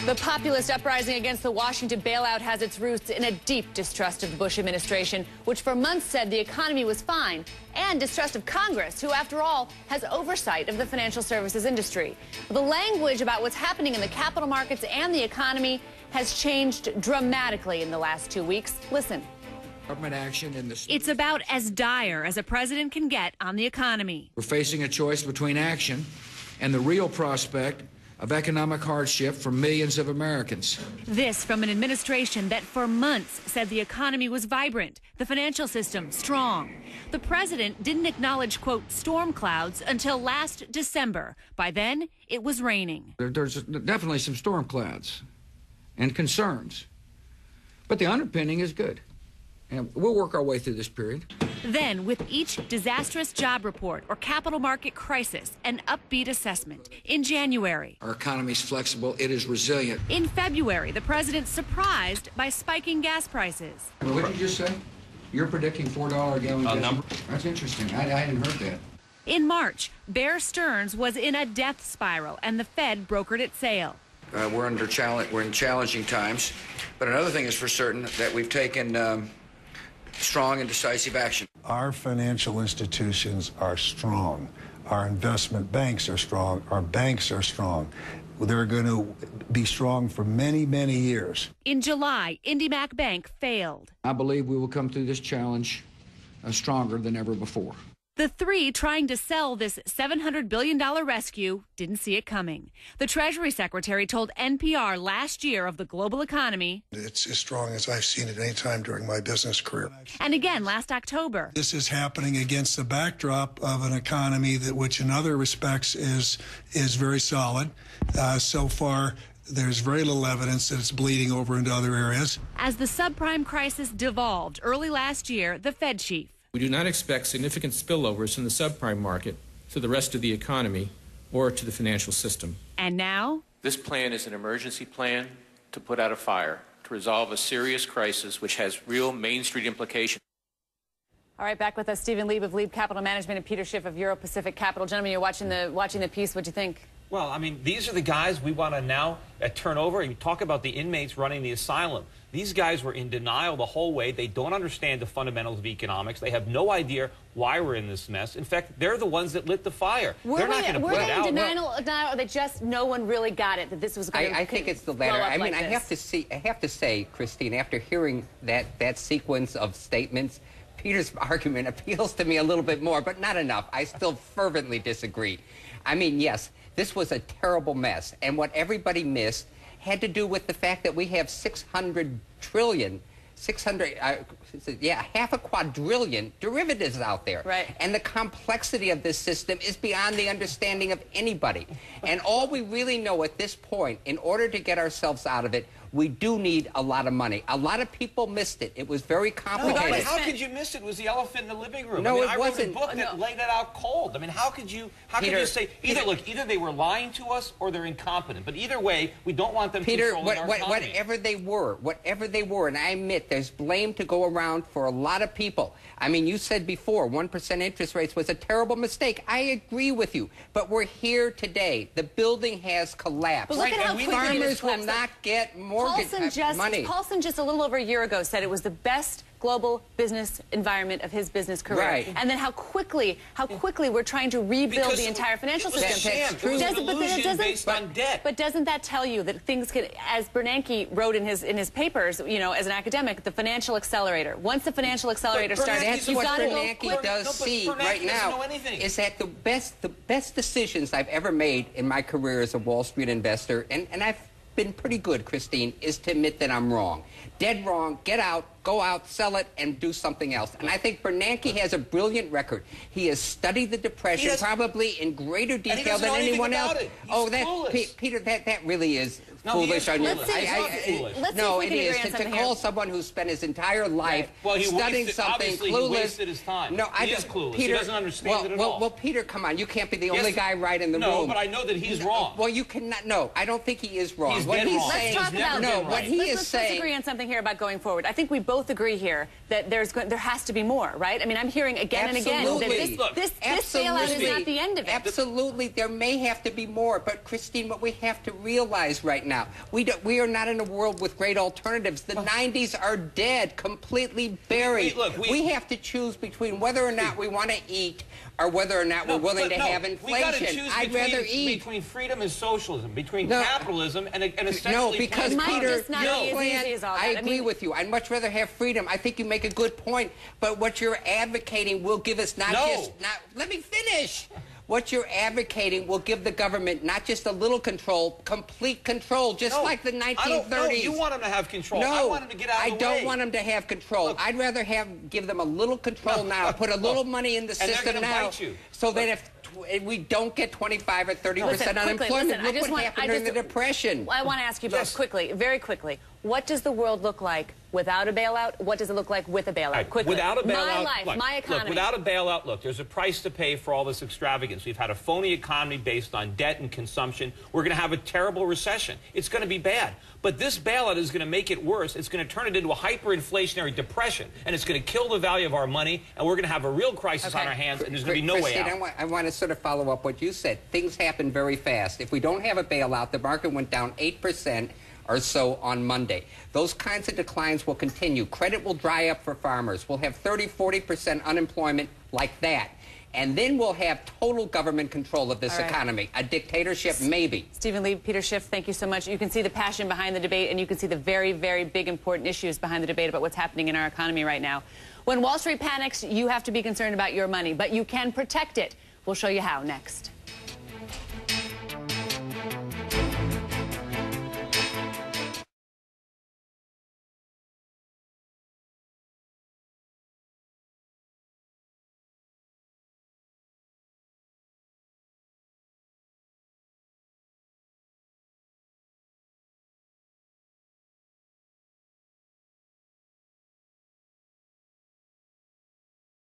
The populist uprising against the Washington bailout has its roots in a deep distrust of the Bush administration, which for months said the economy was fine, and distrust of Congress, who, after all, has oversight of the financial services industry. The language about what's happening in the capital markets and the economy has changed dramatically in the last 2 weeks. Listen. Government action in the... It's about as dire as a president can get on the economy. We're facing a choice between action and the real prospect of economic hardship for millions of Americans. This from an administration that for months said the economy was vibrant, the financial system strong. The president didn't acknowledge, quote, storm clouds until last December. By then, it was raining. There's definitely some storm clouds and concerns, but the underpinning is good. And we'll work our way through this period. Then, with each disastrous job report or capital market crisis, an upbeat assessment. In January. Our economy is flexible. It is resilient. In February, the president surprised by spiking gas prices. What did you just say? You're predicting $4 a gallon gas? Number. That's interesting. I hadn't heard that. In March, Bear Stearns was in a death spiral, and the Fed brokered its sale. We're in challenging times. But another thing is for certain that we've taken strong and decisive action. Our financial institutions are strong. Our investment banks are strong. Our banks are strong. They're going to be strong for many, many years. In July, IndyMac Bank failed. I believe we will come through this challenge stronger than ever before. The three trying to sell this $700 billion rescue didn't see it coming. The Treasury Secretary told NPR last year of the global economy. It's as strong as I've seen it any time during my business career. And again last October. This is happening against the backdrop of an economy that, which in other respects is very solid. So far, there's very little evidence that it's bleeding over into other areas. As the subprime crisis devolved early last year, the Fed chief. We do not expect significant spillovers from the subprime market to the rest of the economy or to the financial system. And now? This plan is an emergency plan to put out a fire, to resolve a serious crisis which has real Main Street implications. All right, back with us, Stephen Lieb of Lieb Capital Management and Peter Schiff of Euro Pacific Capital. Gentlemen, you're watching the piece. What do you think? Well, I mean, these are the guys we want to now turn over. You talk about the inmates running the asylum. These guys were in denial the whole way. They don't understand the fundamentals of economics. They have no idea why we're in this mess. In fact, they're the ones that lit the fire. They're not going to put it out. Were they in denial, or that just no one really got it, that this was going to I think it's the latter. I mean, I have to say, Christine, after hearing that sequence of statements, Peter's argument appeals to me a little bit more, but not enough. I still fervently disagree. I mean, yes, this was a terrible mess, and what everybody missed had to do with the fact that we have 600 trillion, half a quadrillion derivatives out there. Right. And the complexity of this system is beyond the understanding of anybody. And all we really know at this point, in order to get ourselves out of it, we do need a lot of money. A lot of people missed it. It was very complicated. No, but how could you miss it? It was the elephant in the living room. No, I mean, it wasn't. I wrote a book that laid it out cold. I mean, how could you say, either they were lying to us or they're incompetent. But either way, we don't want them controlling our economy. Whatever they were, and I admit there's blame to go around for a lot of people. I mean, you said before 1% interest rates was a terrible mistake. I agree with you. But we're here today. The building has collapsed. But look at how quickly farmers will not get mortgage money. Paulson just a little over a year ago said it was the best global business environment of his business career. Right. And then how quickly we're trying to rebuild the entire financial system. That's true. Based on debt. But doesn't that tell you that things could, as Bernanke wrote in his papers, you know, as an academic, the financial accelerator. Once the financial accelerator starts, that's what Bernanke does see right now. Is that the best decisions I've ever made in my career as a Wall Street investor, and I've been pretty good, Christine, is to admit that I'm wrong. Dead wrong, get out, go out, sell it, and do something else. And I think Bernanke has a brilliant record. He has studied the Depression probably in greater detail than anyone else. Peter, that really is foolish on your part. No, it is. To call someone who spent his entire life studying something clueless. He wasted his time. No, he is clueless. Peter, he doesn't understand it at all. Well, Peter, come on. You can't be the only guy right in the room. No, but I know that he's wrong. Well, you cannot. No, I don't think he is wrong. He's dead wrong. Let's talk about what he is saying. Let's disagree on something here about going forward. I think we both both agree here that there has to be more, right? I mean, I'm hearing again and again that this bailout is not the end of it. Absolutely, there may have to be more, but Christine, what we have to realize right now, we are not in a world with great alternatives. The 90s are dead, completely buried. We have to choose between whether or not we want to eat or whether or not we're willing to have inflation. I'd rather eat between freedom and socialism, between capitalism and essentially. No, because Peter, your plan, I agree with you. I'd much rather have freedom. I think you make a good point, but what you're advocating will give us let me finish. What you're advocating will give the government not just a little control, complete control, just like the 1930s. You want them to have control. No, I want them to get out of the way. I don't want them to have control. I'd rather give them a little control now, put a little money in the system now, so that if we don't get 25 or 30% unemployment, look what happened during the Depression. I want to ask you both quickly, very quickly. What does the world look like without a bailout? What does it look like with a bailout? Right. Quickly. Without a bailout, my life, my economy. Look, without a bailout, there's a price to pay for all this extravagance. We've had a phony economy based on debt and consumption. We're going to have a terrible recession. It's going to be bad. But this bailout is going to make it worse. It's going to turn it into a hyperinflationary depression, and it's going to kill the value of our money, and we're going to have a real crisis on our hands, and there's going to be no way out. I want to sort of follow up what you said. Things happen very fast. If we don't have a bailout, the market went down 8% or so on Monday. Those kinds of declines will continue. Credit will dry up for farmers. We'll have 30–40% unemployment like that. And then we'll have total government control of this economy. A dictatorship, maybe. Stephen Lee, Peter Schiff, thank you so much. You can see the passion behind the debate, and you can see the very, very big, important issues behind the debate about what's happening in our economy right now. When Wall Street panics, you have to be concerned about your money, but you can protect it. We'll show you how next.